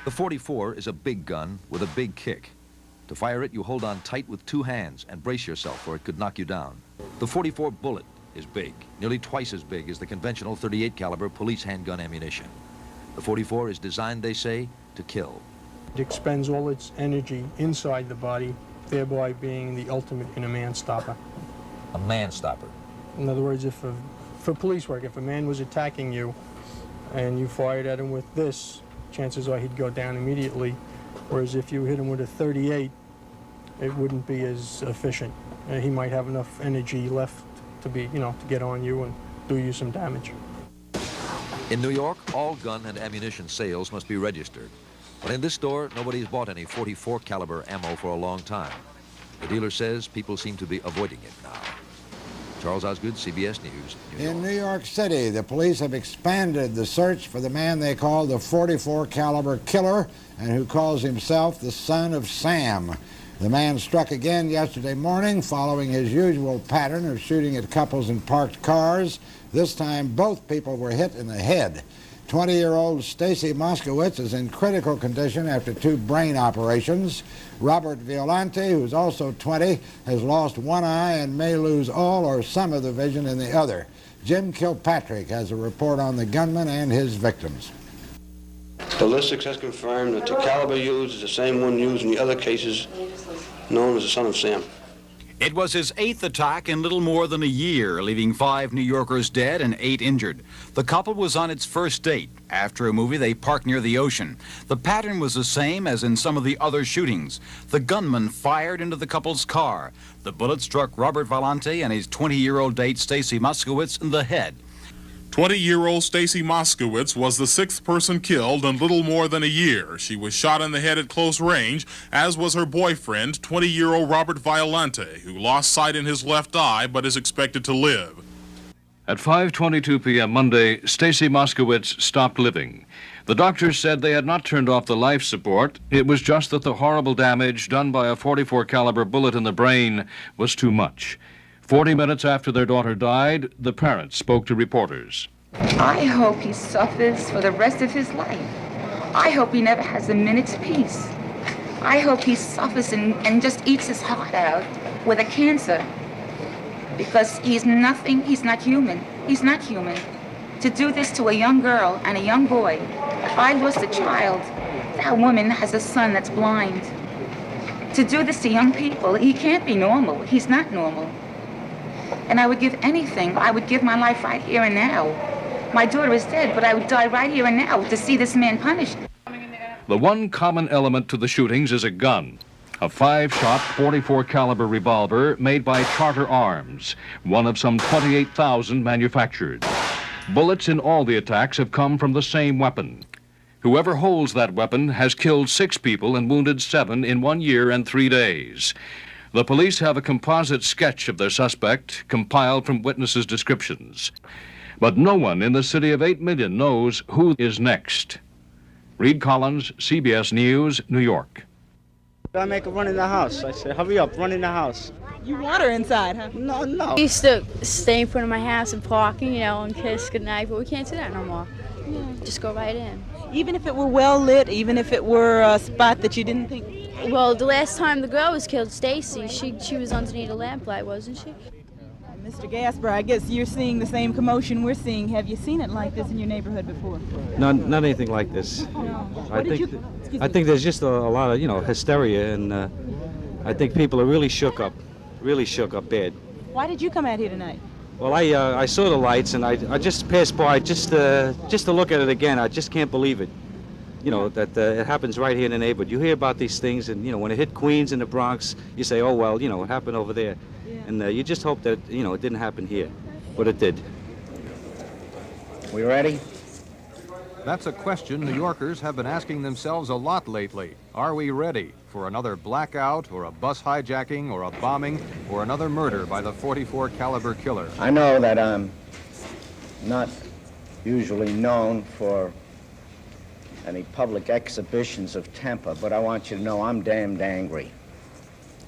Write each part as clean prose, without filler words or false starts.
The .44 is a big gun with a big kick. To fire it, you hold on tight with two hands and brace yourself or it could knock you down. The .44 bullet is big, nearly twice as big as the conventional .38 caliber police handgun ammunition. The .44 is designed, they say, to kill. It expends all its energy inside the body, thereby being the ultimate in a man-stopper. A man-stopper. In other words, for police work, if a man was attacking you and you fired at him with this, chances are he'd go down immediately, whereas if you hit him with a .38, it wouldn't be as efficient. He might have enough energy left to be, to get on you and do you some damage. In New York, all gun and ammunition sales must be registered. But in this store, nobody's bought any .44 caliber ammo for a long time. The dealer says people seem to be avoiding it now. Charles Osgood, CBS News, New York. In New York City, the police have expanded the search for the man they call the .44 caliber killer and who calls himself the Son of Sam. The man struck again yesterday morning following his usual pattern of shooting at couples in parked cars. This time, both people were hit in the head. 20-year-old Stacy Moskowitz is in critical condition after 2 brain operations. Robert Violante, who's also 20, has lost one eye and may lose all or some of the vision in the other. Jim Kilpatrick has a report on the gunman and his victims. Ballistics has confirmed that the caliber used is the same one used in the other cases known as the Son of Sam. It was his 8th attack in little more than a year, leaving 5 New Yorkers dead and 8 injured. The couple was on its first date. After a movie, they parked near the ocean. The pattern was the same as in some of the other shootings. The gunman fired into the couple's car. The bullet struck Robert Violante and his 20-year-old date, Stacy Moskowitz, in the head. 20-year-old Stacy Moskowitz was the 6th person killed in little more than a year. She was shot in the head at close range, as was her boyfriend, 20-year-old Robert Violante, who lost sight in his left eye but is expected to live. At 5:22 p.m. Monday, Stacy Moskowitz stopped living. The doctors said they had not turned off the life support. It was just that the horrible damage done by a .44 caliber bullet in the brain was too much. 40 minutes after their daughter died, the parents spoke to reporters. I hope he suffers for the rest of his life. I hope he never has a minute's peace. I hope he suffers and just eats his heart out with a cancer. Because he's nothing, he's not human. He's not human. To do this to a young girl and a young boy, if I lost a child, that woman has a son that's blind. To do this to young people, he can't be normal. He's not normal. And I would give anything. I would give my life right here and now. My daughter is dead, but I would die right here and now to see this man punished. The one common element to the shootings is a gun. A 5-shot .44 caliber revolver made by Charter Arms, one of some 28,000 manufactured. Bullets in all the attacks have come from the same weapon. Whoever holds that weapon has killed 6 people and wounded 7 in 1 year and 3 days. The police have a composite sketch of their suspect compiled from witnesses' descriptions. But no one in the city of 8 million knows who is next. Reed Collins, CBS News, New York. I make a run in the house. I said, hurry up, run in the house. You want her inside, huh? No. I used to stay in front of my house and parking, and kiss goodnight, but we can't do that no more. Yeah. Just go right in. Even if it were well lit, even if it were a spot that you didn't think... Well, the last time the girl was killed, Stacy, she was underneath a lamplight, wasn't she? Mr. Gasper, I guess you're seeing the same commotion we're seeing. Have you seen it like this in your neighborhood before? Not anything like this. No. I think there's just a lot of, hysteria, and I think people are really shook up bad. Why did you come out here tonight? Well, I saw the lights, and I just passed by just to look at it again. I just can't believe it. That it happens right here in the neighborhood. You hear about these things, and, when it hit Queens and the Bronx, you say, oh, well, it happened over there. Yeah. And you just hope that, it didn't happen here. But it did. We ready? That's a question New Yorkers have been asking themselves a lot lately. Are we ready for another blackout, or a bus hijacking, or a bombing, or another murder by the .44 caliber killer? I know that I'm not usually known for any public exhibitions of temper, but I want you to know I'm damned angry.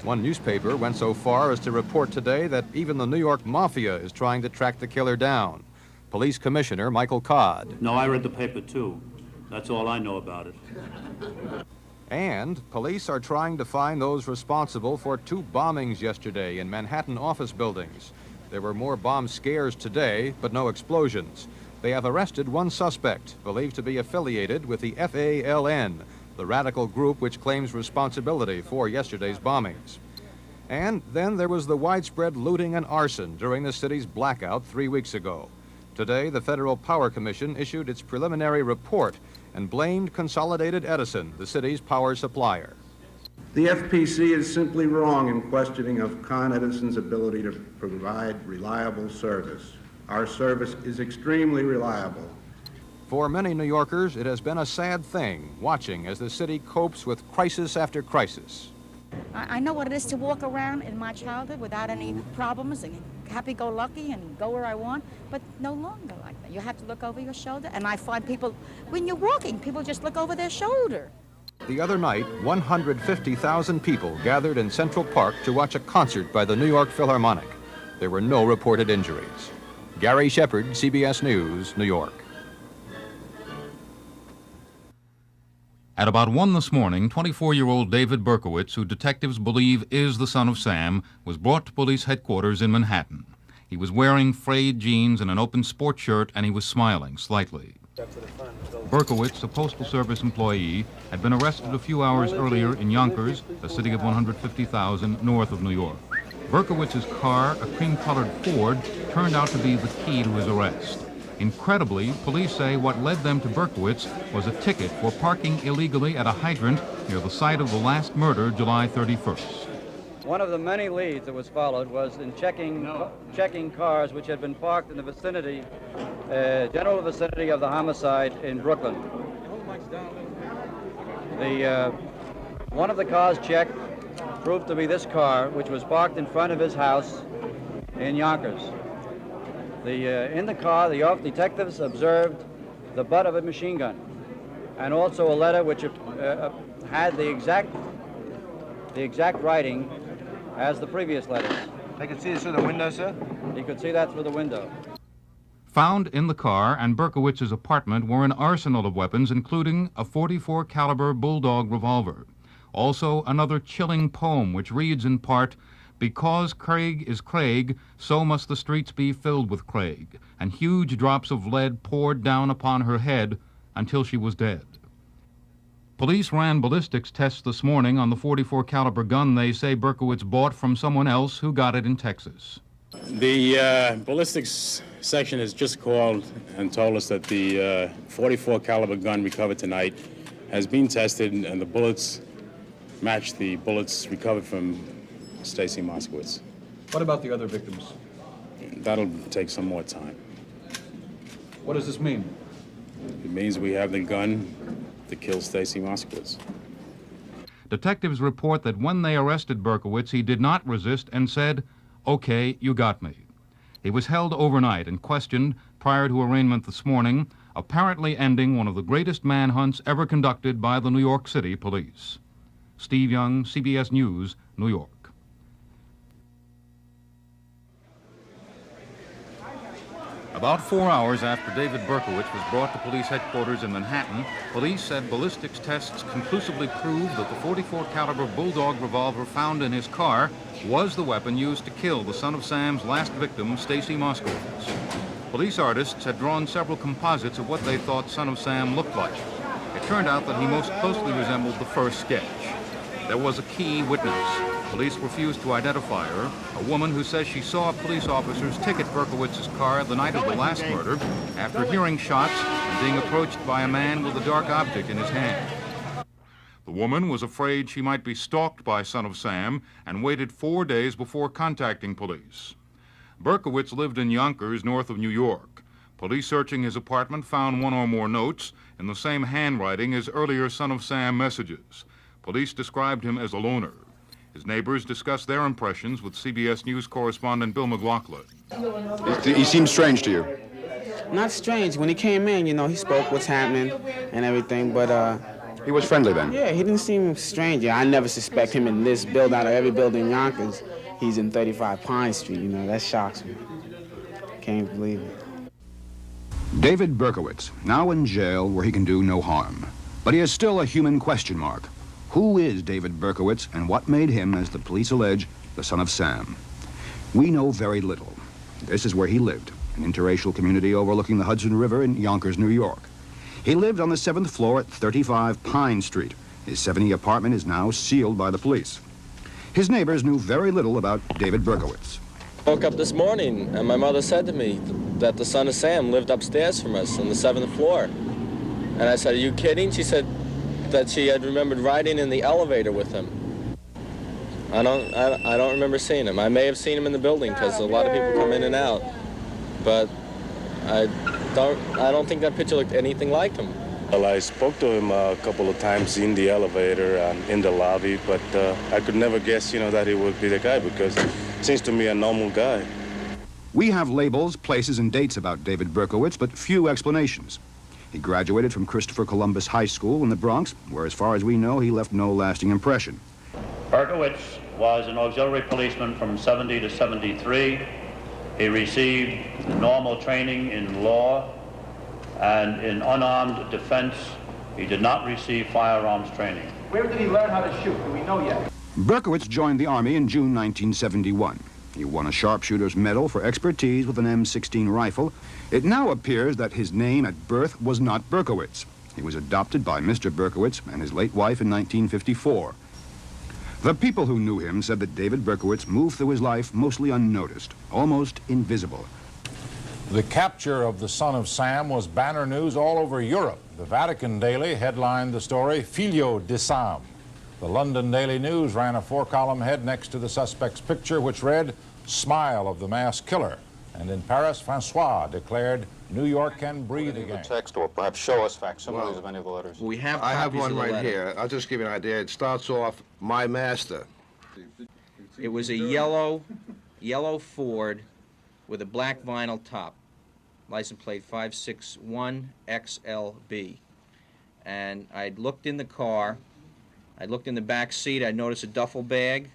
One newspaper went so far as to report today that even the New York Mafia is trying to track the killer down. Police Commissioner Michael Codd. No, I read the paper too. That's all I know about it. And police are trying to find those responsible for 2 bombings yesterday in Manhattan office buildings. There were more bomb scares today, but no explosions. They have arrested 1 suspect, believed to be affiliated with the FALN, the radical group which claims responsibility for yesterday's bombings. And then there was the widespread looting and arson during the city's blackout 3 weeks ago. Today, the Federal Power Commission issued its preliminary report and blamed Consolidated Edison, the city's power supplier. The FPC is simply wrong in questioning of Con Edison's ability to provide reliable service. Our service is extremely reliable. For many New Yorkers, it has been a sad thing watching as the city copes with crisis after crisis. I know what it is to walk around in my childhood without any problems and happy-go-lucky and go where I want, but no longer like that. You have to look over your shoulder, and I find people, when you're walking, people just look over their shoulder. The other night, 150,000 people gathered in Central Park to watch a concert by the New York Philharmonic. There were no reported injuries. Gary Shepard, CBS News, New York. At about 1 this morning, 24-year-old David Berkowitz, who detectives believe is the son of Sam, was brought to police headquarters in Manhattan. He was wearing frayed jeans and an open sports shirt, and he was smiling slightly. Berkowitz, a Postal Service employee, had been arrested a few hours earlier in Yonkers, a city of 150,000 north of New York. Berkowitz's car, a cream-colored Ford, turned out to be the key to his arrest. Incredibly, police say what led them to Berkowitz was a ticket for parking illegally at a hydrant near the site of the last murder, July 31st. One of the many leads that was followed was in checking cars which had been parked in the vicinity, general vicinity of the homicide in Brooklyn. One of the cars checked proved to be this car, which was parked in front of his house in Yonkers. In the car, the detectives observed the butt of a machine gun, and also a letter which had the exact writing as the previous letters. They could see this through the window, sir? He could see that through the window. Found in the car and Berkowitz's apartment were an arsenal of weapons, including a .44 caliber Bulldog revolver. Also, another chilling poem which reads in part, "Because Craig is Craig, so must the streets be filled with Craig," and huge drops of lead poured down upon her head until she was dead. Police ran ballistics tests this morning on the .44 caliber gun they say Berkowitz bought from someone else who got it in Texas. The ballistics section has just called and told us that the .44 caliber gun recovered tonight has been tested, and the bullets match the bullets recovered from Stacy Moskowitz. What about the other victims? That'll take some more time. What does this mean? It means we have the gun to kill Stacy Moskowitz. Detectives report that when they arrested Berkowitz, he did not resist and said, "Okay, you got me." He was held overnight and questioned prior to arraignment this morning, apparently ending one of the greatest manhunts ever conducted by the New York City Police. Steve Young, CBS News, New York. About 4 hours after David Berkowitz was brought to police headquarters in Manhattan, police said ballistics tests conclusively proved that the .44 caliber Bulldog revolver found in his car was the weapon used to kill the son of Sam's last victim, Stacy Moskowitz. Police artists had drawn several composites of what they thought son of Sam looked like. It turned out that he most closely resembled the first sketch. There was a key witness. Police refused to identify her, a woman who says she saw police officers ticket Berkowitz's car the night of the last murder after hearing shots and being approached by a man with a dark object in his hand. The woman was afraid she might be stalked by son of Sam and waited 4 days before contacting police. Berkowitz lived in Yonkers, north of New York. Police searching his apartment found one or more notes in the same handwriting as earlier son of Sam messages. Police described him as a loner. His neighbors discussed their impressions with CBS News correspondent Bill McLaughlin. He seemed strange to you? Not strange. When he came in, you know, he spoke what's happening and everything, but... He was friendly then? Yeah, he didn't seem strange. I never suspect him in this build out of every building in Yonkers. He's in 35 Pine Street, you know, that shocks me. Can't believe it. David Berkowitz, now in jail where he can do no harm. But he is still a human question mark. Who is David Berkowitz, and what made him, as the police allege, the son of Sam? We know very little. This is where he lived, an interracial community overlooking the Hudson River in Yonkers, New York. He lived on the 7th floor at 35 Pine Street. His 70 apartment is now sealed by the police. His neighbors knew very little about David Berkowitz. I woke up this morning and my mother said to me that the son of Sam lived upstairs from us on the 7th floor. And I said, "Are you kidding?" She said that she had remembered riding in the elevator with him. I don't remember seeing him. I may have seen him in the building because a lot of people come in and out. But I don't think that picture looked anything like him. Well, I spoke to him a couple of times in the elevator and in the lobby, but I could never guess, that he would be the guy because he seems to me a normal guy. We have labels, places, and dates about David Berkowitz, but few explanations. He graduated from Christopher Columbus High School in the Bronx, where, as far as we know, he left no lasting impression. Berkowitz was an auxiliary policeman from 70 to 73. He received normal training in law and in unarmed defense. He did not receive firearms training. Where did he learn how to shoot? Do we know yet? Berkowitz joined the Army in June 1971. He won a sharpshooter's medal for expertise with an M16 rifle. It now appears that his name at birth was not Berkowitz. He was adopted by Mr. Berkowitz and his late wife in 1954. The people who knew him said that David Berkowitz moved through his life mostly unnoticed, almost invisible. The capture of the son of Sam was banner news all over Europe. The Vatican Daily headlined the story, Figlio di Sam. The London Daily News ran a 4-column head next to the suspect's picture, which read, Smile of the Mass Killer. And in Paris, Francois declared, New York can breathe again. The text, or perhaps show us facsimiles of any of the letters. We have I have one right here. I'll just give you an idea. It starts off, My Master. It was a yellow Ford with a black vinyl top, license plate 561XLB. And I'd looked in the car, I looked in the back seat, I noticed a duffel bag,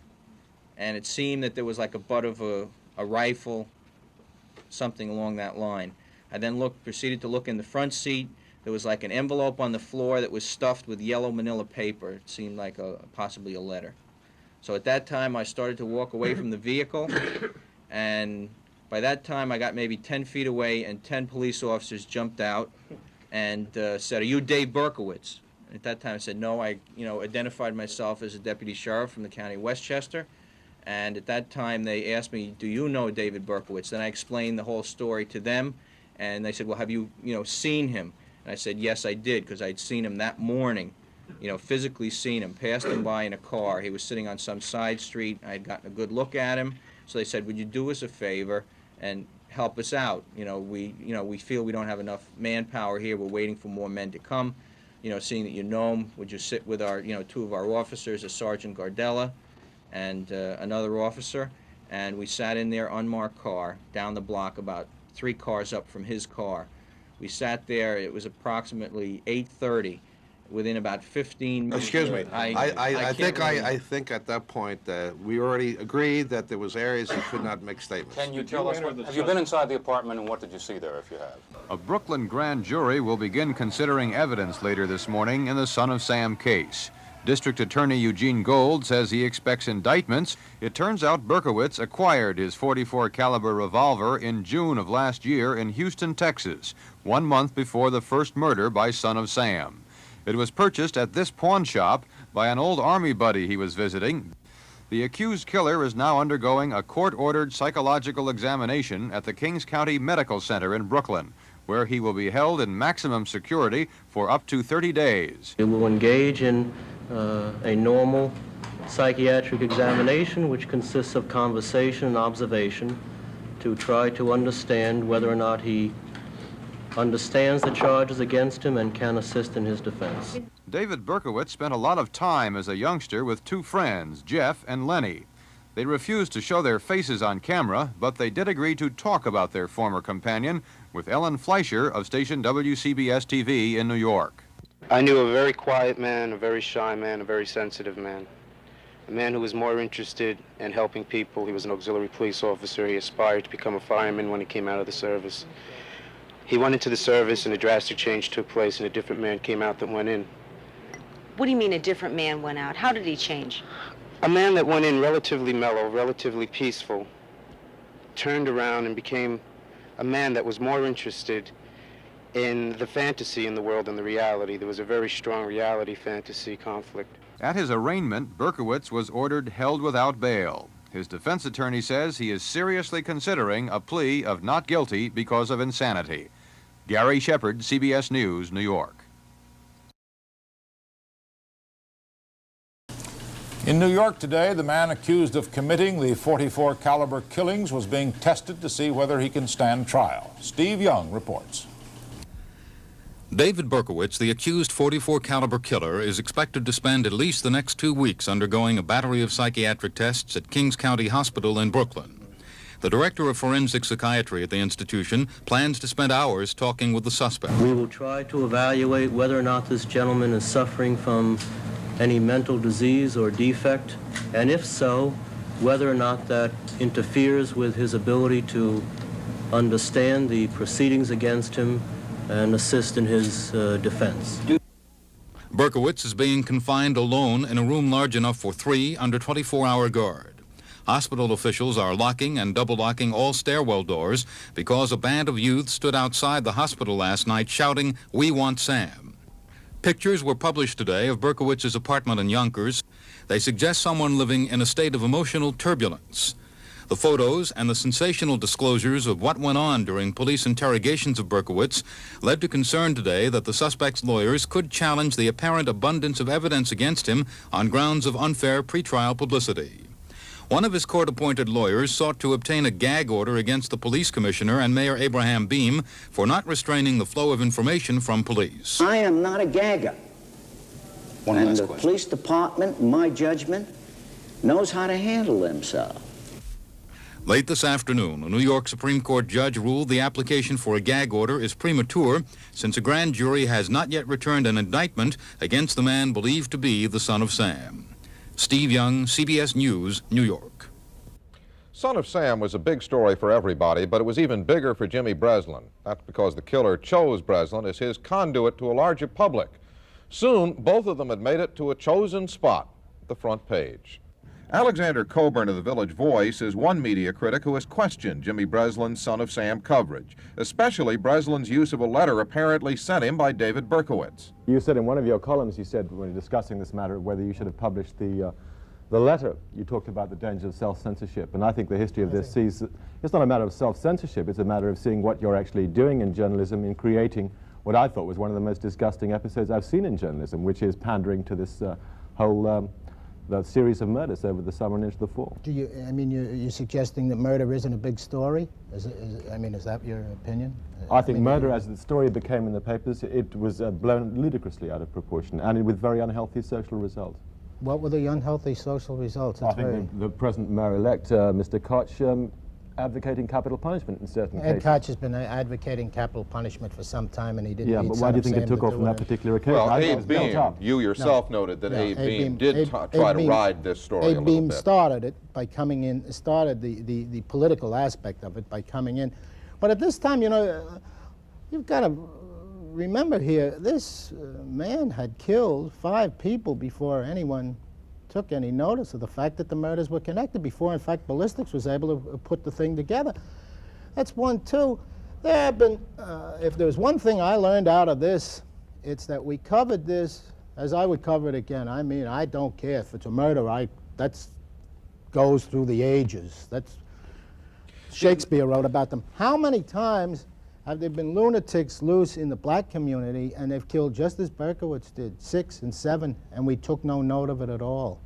and it seemed that there was like a butt of a rifle, something along that line. I then proceeded to look in the front seat. There was like an envelope on the floor that was stuffed with yellow manila paper. It seemed like possibly a letter. So at that time I started to walk away from the vehicle, and by that time I got maybe 10 feet away and 10 police officers jumped out and said, "Are you Dave Berkowitz?" At that time I said no. I identified myself as a deputy sheriff from the county of Westchester, and at that time they asked me, "Do you know David Berkowitz?" Then I explained the whole story to them, and they said, "Well, have you seen him?" And I said, "Yes, I did, because I'd seen him that morning, physically seen him, passed him by in a car. He was sitting on some side street. I had gotten a good look at him." So they said, "Would you do us a favor and help us out? We feel we don't have enough manpower here. We're waiting for more men to come. Seeing that you know him, would you sit with our, two of our officers, a Sergeant Gardella and another officer?" And we sat in their unmarked car down the block, about 3 cars up from his car. We sat there. It was approximately 8:30. Within about 15 minutes. Excuse me. I think at that point we already agreed that there was areas you could not make statements. Can you tell us, have you been inside the apartment and what did you see there if you have? A Brooklyn grand jury will begin considering evidence later this morning in the Son of Sam case. District Attorney Eugene Gold says he expects indictments. It turns out Berkowitz acquired his .44 caliber revolver in June of last year in Houston, Texas, 1 month before the first murder by Son of Sam. It was purchased at this pawn shop by an old Army buddy he was visiting. The accused killer is now undergoing a court-ordered psychological examination at the Kings County Medical Center in Brooklyn, where he will be held in maximum security for up to 30 days. He will engage in a normal psychiatric examination, which consists of conversation and observation to try to understand whether or not he understands the charges against him and can assist in his defense. David Berkowitz spent a lot of time as a youngster with 2 friends, Jeff and Lenny. They refused to show their faces on camera, but they did agree to talk about their former companion with Ellen Fleischer of station WCBS-TV in New York. I knew a very quiet man, a very shy man, a very sensitive man. A man who was more interested in helping people. He was an auxiliary police officer. He aspired to become a fireman when he came out of the service. He went into the service and a drastic change took place and a different man came out that went in. What do you mean a different man went out? How did he change? A man that went in relatively mellow, relatively peaceful, turned around and became a man that was more interested in the fantasy in the world than the reality. There was a very strong reality-fantasy conflict. At his arraignment, Berkowitz was ordered held without bail. His defense attorney says he is seriously considering a plea of not guilty because of insanity. Gary Shepard, CBS News, New York. In New York today, the man accused of committing the .44 caliber killings was being tested to see whether he can stand trial. Steve Young reports. David Berkowitz, the accused .44 caliber killer, is expected to spend at least the next 2 weeks undergoing a battery of psychiatric tests at Kings County Hospital in Brooklyn. The director of forensic psychiatry at the institution plans to spend hours talking with the suspect. We will try to evaluate whether or not this gentleman is suffering from any mental disease or defect, and if so, whether or not that interferes with his ability to understand the proceedings against him and assist in his defense. Berkowitz is being confined alone in a room large enough for 3 under 24-hour guard. Hospital officials are locking and double-locking all stairwell doors because a band of youths stood outside the hospital last night shouting, "We want Sam." Pictures were published today of Berkowitz's apartment in Yonkers. They suggest someone living in a state of emotional turbulence. The photos and the sensational disclosures of what went on during police interrogations of Berkowitz led to concern today that the suspect's lawyers could challenge the apparent abundance of evidence against him on grounds of unfair pretrial publicity. One of his court-appointed lawyers sought to obtain a gag order against the police commissioner and Mayor Abraham Beame for not restraining the flow of information from police. I am not a gagger. And the police department, in my judgment, knows how to handle themselves. Late this afternoon, a New York Supreme Court judge ruled the application for a gag order is premature since a grand jury has not yet returned an indictment against the man believed to be the son of Sam. Steve Young, CBS News, New York. Son of Sam was a big story for everybody, but it was even bigger for Jimmy Breslin. That's because the killer chose Breslin as his conduit to a larger public. Soon, both of them had made it to a chosen spot, the front page. Alexander Coburn of the Village Voice is one media critic who has questioned Jimmy Breslin's Son of Sam coverage, especially Breslin's use of a letter apparently sent him by David Berkowitz. You said in one of your columns, you said when discussing this matter, whether you should have published the letter, you talked about the danger of self-censorship. And I think the history of this sees that it's not a matter of self-censorship, it's a matter of seeing what you're actually doing in journalism in creating what I thought was one of the most disgusting episodes I've seen in journalism, which is pandering to this whole the series of murders over the summer and into the fall. Do you, I mean, you're suggesting that murder isn't a big story? Is that your opinion? I think murder, as the story became in the papers, it was blown ludicrously out of proportion and with very unhealthy social results. What were the unhealthy social results? I think the present mayor-elect, Mr. Koch, advocating capital punishment in certain cases. Ed Koch has been advocating capital punishment for some time, and he didn't. Yeah, but why do you think it took off on that particular occasion? Well, Abe Beame, you yourself noted that Abe Beame did try to ride this story a little bit. Abe Beame started it by coming in, started the political aspect of it by coming in. But at this time, you know, you've got to remember here, this man had killed 5 people before anyone took any notice of the fact that the murders were connected, before, in fact, ballistics was able to put the thing together. That's one. Two, there have been, if there's one thing I learned out of this, it's that we covered this as I would cover it again. I mean, I don't care if it's a murder. That goes through the ages. That's Shakespeare wrote about them. How many times have there been lunatics loose in the black community and they've killed just as Berkowitz did, 6 and 7, and we took no note of it at all?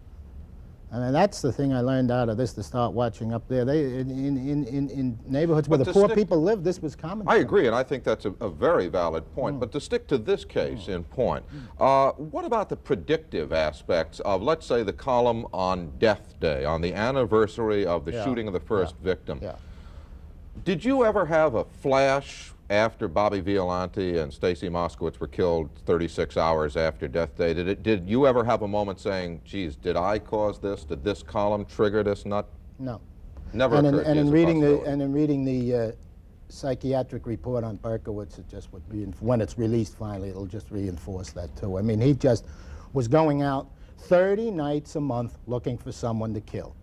I mean, that's the thing I learned out of this, to start watching up there. They, in neighborhoods where the poor people live, this was common. I agree, and I think that's a very valid point. But to stick to this case in point, what about the predictive aspects of, let's say, the column on Death Day, on the anniversary of the shooting of the first victim? Did you ever have a flash after Bobby Violante and Stacy Moskowitz were killed 36 hours after Death Day? Did you ever have a moment saying, geez, did I cause this? Did this column trigger this? No. Never occurred. And in reading the psychiatric report on Berkowitz, it just would be, when it's released finally, it'll just reinforce that too. I mean, he just was going out 30 nights a month looking for someone to kill.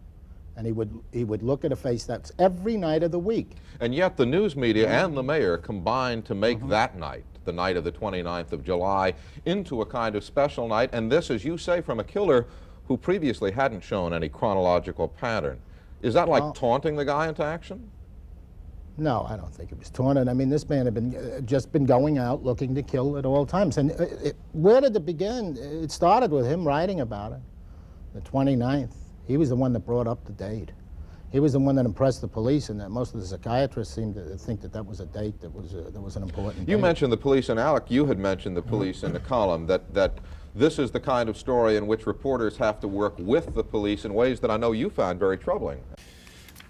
And he would look at a face that's every night of the week. And yet the news media and the mayor combined to make that night, the night of the 29th of July, into a kind of special night. And this, as you say, from a killer who previously hadn't shown any chronological pattern. Is that like taunting the guy into action? No, I don't think it was taunting. I mean, this man had just been going out looking to kill at all times. And where did it begin? It started with him writing about it, the 29th. He was the one that brought up the date. He was the one that impressed the police, and that most of the psychiatrists seemed to think that that was a date that was an important date. You mentioned the police, and Alec, you had mentioned the police in the column, that this is the kind of story in which reporters have to work with the police in ways that I know you found very troubling.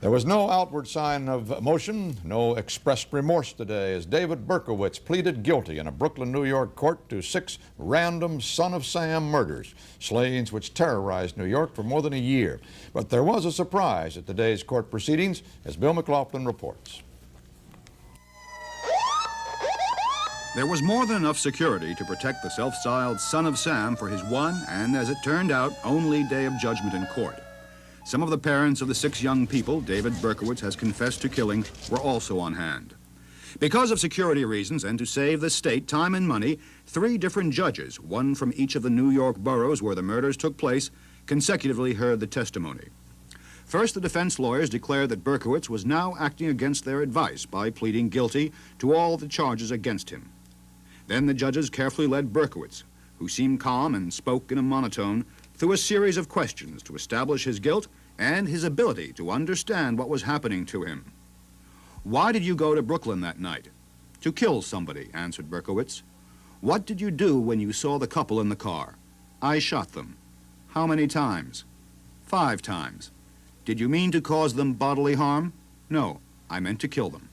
There was no outward sign of emotion, no expressed remorse today as David Berkowitz pleaded guilty in a Brooklyn, New York court to 6 random Son of Sam murders, slayings which terrorized New York for more than a year. But there was a surprise at today's court proceedings, as Bill McLaughlin reports. There was more than enough security to protect the self-styled Son of Sam for his one, and as it turned out, only day of judgment in court. Some of the parents of the 6 young people David Berkowitz has confessed to killing were also on hand. Because of security reasons and to save the state time and money, 3 different judges, one from each of the New York boroughs where the murders took place, consecutively heard the testimony. First, the defense lawyers declared that Berkowitz was now acting against their advice by pleading guilty to all the charges against him. Then the judges carefully led Berkowitz, who seemed calm and spoke in a monotone, through a series of questions to establish his guilt and his ability to understand what was happening to him. Why did you go to Brooklyn that night? To kill somebody, answered Berkowitz. What did you do when you saw the couple in the car? I shot them. How many times? 5 times. Did you mean to cause them bodily harm? No, I meant to kill them.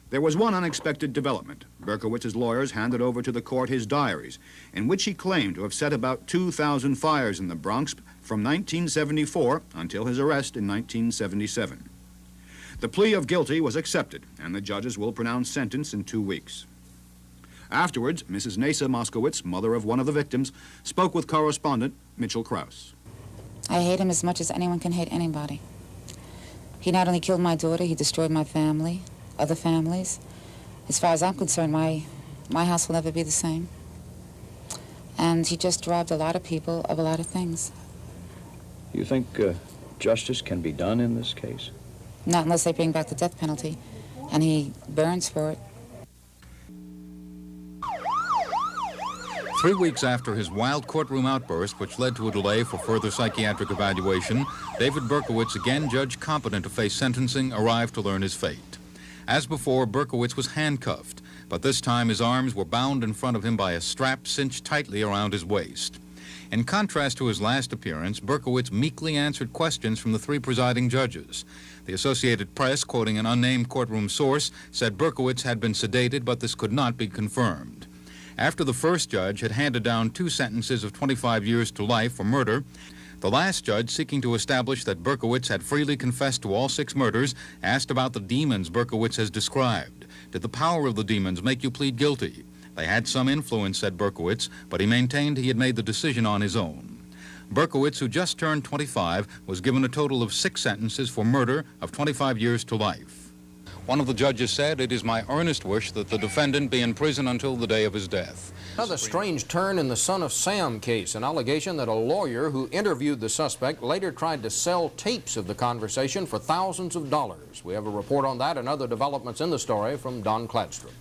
There was one unexpected development. Berkowitz's lawyers handed over to the court his diaries, in which he claimed to have set about 2,000 fires in the Bronx from 1974 until his arrest in 1977. The plea of guilty was accepted, and the judges will pronounce sentence in 2 weeks. Afterwards, Mrs. Nasa Moskowitz, mother of one of the victims, spoke with correspondent Mitchell Krause. I hate him as much as anyone can hate anybody. He not only killed my daughter, he destroyed my family, other families. As far as I'm concerned, my house will never be the same. And he just robbed a lot of people of a lot of things. You think justice can be done in this case? Not unless they bring back the death penalty, and he burns for it. 3 weeks after his wild courtroom outburst, which led to a delay for further psychiatric evaluation, David Berkowitz, again judged competent to face sentencing, arrived to learn his fate. As before, Berkowitz was handcuffed, but this time his arms were bound in front of him by a strap cinched tightly around his waist. In contrast to his last appearance, Berkowitz meekly answered questions from the 3 presiding judges. The Associated Press, quoting an unnamed courtroom source, said Berkowitz had been sedated, but this could not be confirmed. After the first judge had handed down 2 sentences of 25 years to life for murder, the last judge, seeking to establish that Berkowitz had freely confessed to all 6 murders, asked about the demons Berkowitz has described. Did the power of the demons make you plead guilty? They had some influence, said Berkowitz, but he maintained he had made the decision on his own. Berkowitz, who just turned 25, was given a total of 6 sentences for murder of 25 years to life. One of the judges said, "It is my earnest wish that the defendant be in prison until the day of his death." Another strange turn in the Son of Sam case, an allegation that a lawyer who interviewed the suspect later tried to sell tapes of the conversation for thousands of dollars. We have a report on that and other developments in the story from Don Kladstrup.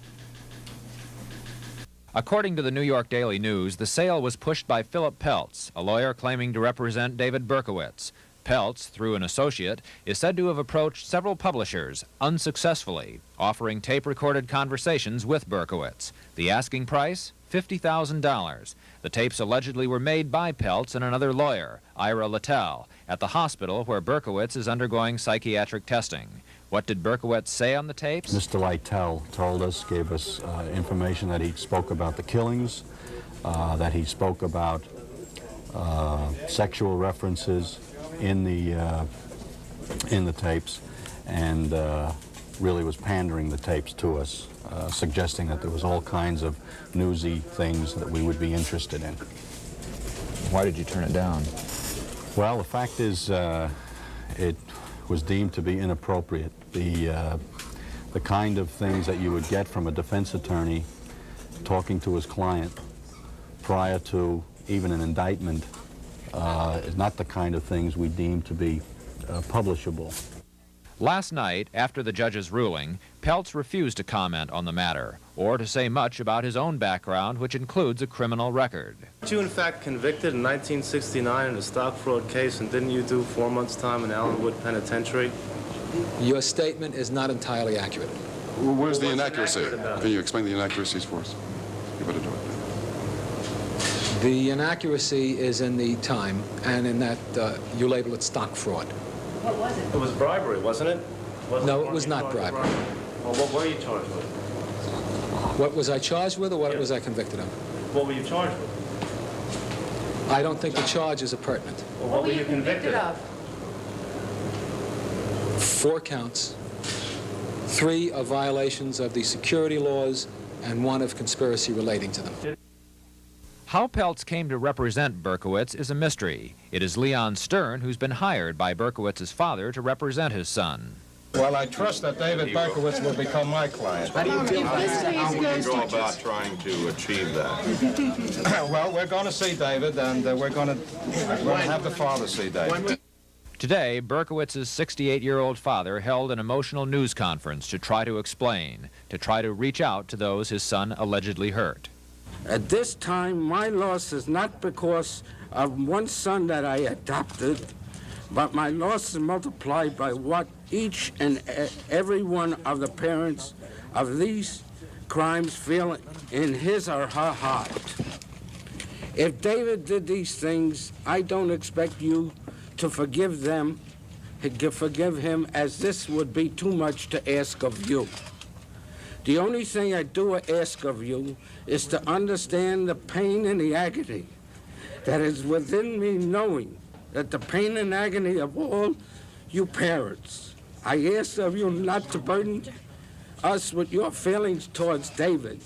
According to the New York Daily News, the sale was pushed by Philip Peltz, a lawyer claiming to represent David Berkowitz. Peltz, through an associate, is said to have approached several publishers unsuccessfully, offering tape-recorded conversations with Berkowitz. The asking price? $50,000. The tapes allegedly were made by Peltz and another lawyer, Ira Littell, at the hospital where Berkowitz is undergoing psychiatric testing. What did Berkowitz say on the tapes? Mr. Littell told us, gave us information that he spoke about the killings, that he spoke about sexual references in the tapes, and really was pandering the tapes to us, suggesting that there was all kinds of newsy things that we would be interested in. Why did you turn it down? Well, the fact is, it was deemed to be inappropriate. The kind of things that you would get from a defense attorney talking to his client prior to even an indictment is not the kind of things we deem to be publishable. Last night, after the judge's ruling, Peltz refused to comment on the matter or to say much about his own background, which includes a criminal record. Weren't you in fact convicted in 1969 in a stock fraud case, and didn't you do 4 months' time in Allenwood Penitentiary? Your statement is not entirely accurate. Well, where's the inaccuracy? Can you explain the inaccuracies for us? You better do it. The inaccuracy is in the time, and in that you label it stock fraud. What was it? It was bribery, wasn't it? No, it was not bribery. Well, what were you charged with? What was I charged with, or what was I convicted of? What were you charged with? I don't think the charges are pertinent. Well, what were you convicted of? 4 counts, 3 of violations of the security laws, and 1 of conspiracy relating to them. How Peltz came to represent Berkowitz is a mystery. It is Leon Stern who's been hired by Berkowitz's father to represent his son. Well, I trust that David Berkowitz will become my client. How will you go about trying to achieve that? Well, we're going to see David, and we're going to have the father see David. Today, Berkowitz's 68-year-old father held an emotional news conference to try to explain, to try to reach out to those his son allegedly hurt. At this time, my loss is not because of one son that I adopted, but my loss is multiplied by what each and every one of the parents of these crimes feel in his or her heart. If David did these things, I don't expect you to forgive them, forgive him, as this would be too much to ask of you. The only thing I do ask of you is to understand the pain and the agony that is within me, knowing that the pain and agony of all you parents. I ask of you not to burden us with your feelings towards David.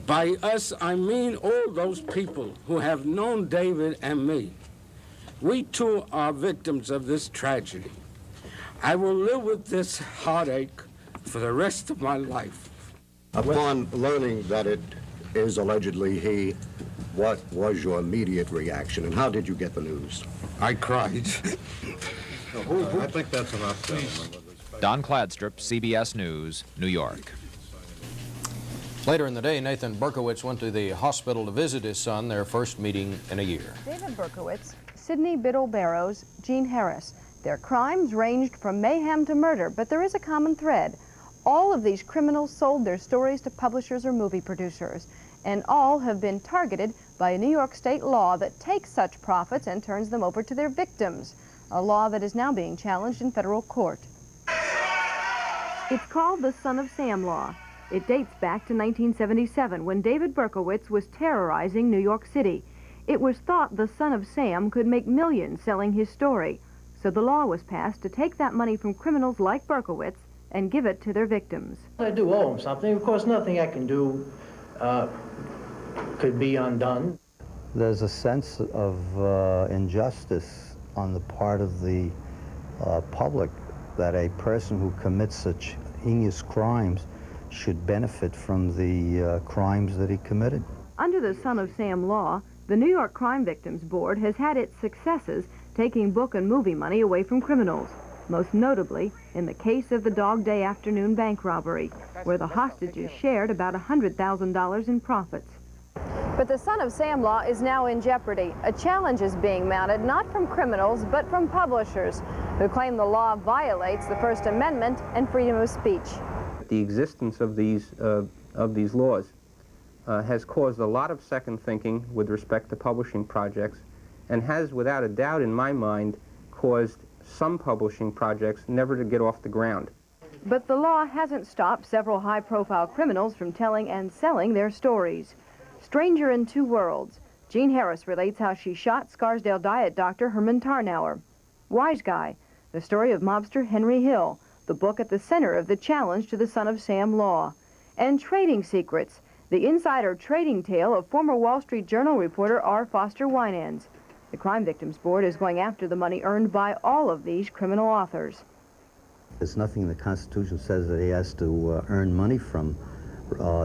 By us, I mean all those people who have known David and me. We too are victims of this tragedy. I will live with this heartache for the rest of my life. Upon learning that it is allegedly he, what was your immediate reaction, and how did you get the news? I cried. I think that's enough. Don Kladstrup, CBS News, New York. Later in the day, Nathan Berkowitz went to the hospital to visit his son, their first meeting in a year. David Berkowitz, Sidney Biddle Barrows, Jean Harris. Their crimes ranged from mayhem to murder, but there is a common thread. All of these criminals sold their stories to publishers or movie producers, and all have been targeted by a New York state law that takes such profits and turns them over to their victims, a law that is now being challenged in federal court. It's called the Son of Sam Law. It dates back to 1977, when David Berkowitz was terrorizing New York City. It was thought the Son of Sam could make millions selling his story, so the law was passed to take that money from criminals like Berkowitz and give it to their victims. I do owe him something. Of course, nothing I can do could be undone. There's a sense of injustice on the part of the public that a person who commits such heinous crimes should benefit from the crimes that he committed. Under the Son of Sam law, the New York Crime Victims Board has had its successes taking book and movie money away from criminals, most notably in the case of the Dog Day Afternoon bank robbery, where the hostages shared about $100,000 in profits. But the Son of Sam law is now in jeopardy. A challenge is being mounted not from criminals, but from publishers who claim the law violates the First Amendment and freedom of speech. The existence of these laws has caused a lot of second thinking with respect to publishing projects, and has, without a doubt in my mind, caused some publishing projects never to get off the ground. But the law hasn't stopped several high-profile criminals from telling and selling their stories. Stranger in Two Worlds, Jean Harris relates how she shot Scarsdale diet doctor Herman Tarnauer. Wise Guy, the story of mobster Henry Hill, the book at the center of the challenge to the Son of Sam law. And Trading Secrets, the insider trading tale of former Wall Street Journal reporter R. Foster Winans. The Crime Victims Board is going after the money earned by all of these criminal authors. There's nothing in the Constitution says that he has to earn money from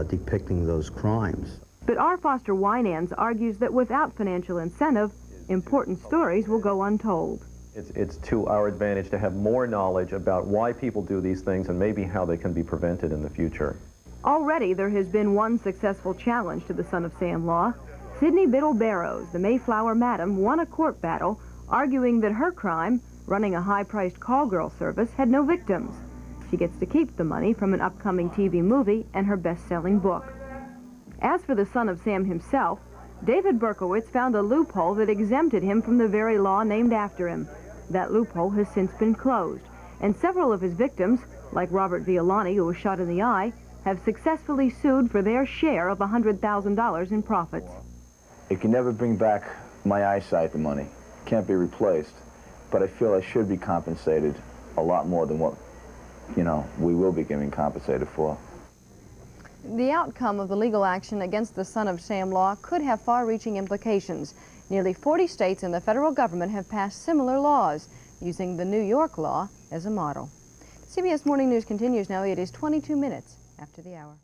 depicting those crimes. But R. Foster Winans argues that without financial incentive, important stories will go untold. It's to our advantage to have more knowledge about why people do these things and maybe how they can be prevented in the future. Already there has been one successful challenge to the Son of Sam law. Sydney Biddle Barrows, the Mayflower Madam, won a court battle arguing that her crime, running a high-priced call girl service, had no victims. She gets to keep the money from an upcoming TV movie and her best-selling book. As for the Son of Sam himself, David Berkowitz found a loophole that exempted him from the very law named after him. That loophole has since been closed, and several of his victims, like Robert Violani, who was shot in the eye, have successfully sued for their share of $100,000 in profits. It can never bring back my eyesight, the money. It can't be replaced. But I feel I should be compensated a lot more than what, we will be getting compensated for. The outcome of the legal action against the Son of Sam law could have far-reaching implications. Nearly 40 states and the federal government have passed similar laws, using the New York law as a model. CBS Morning News continues now. It is 22 minutes after the hour.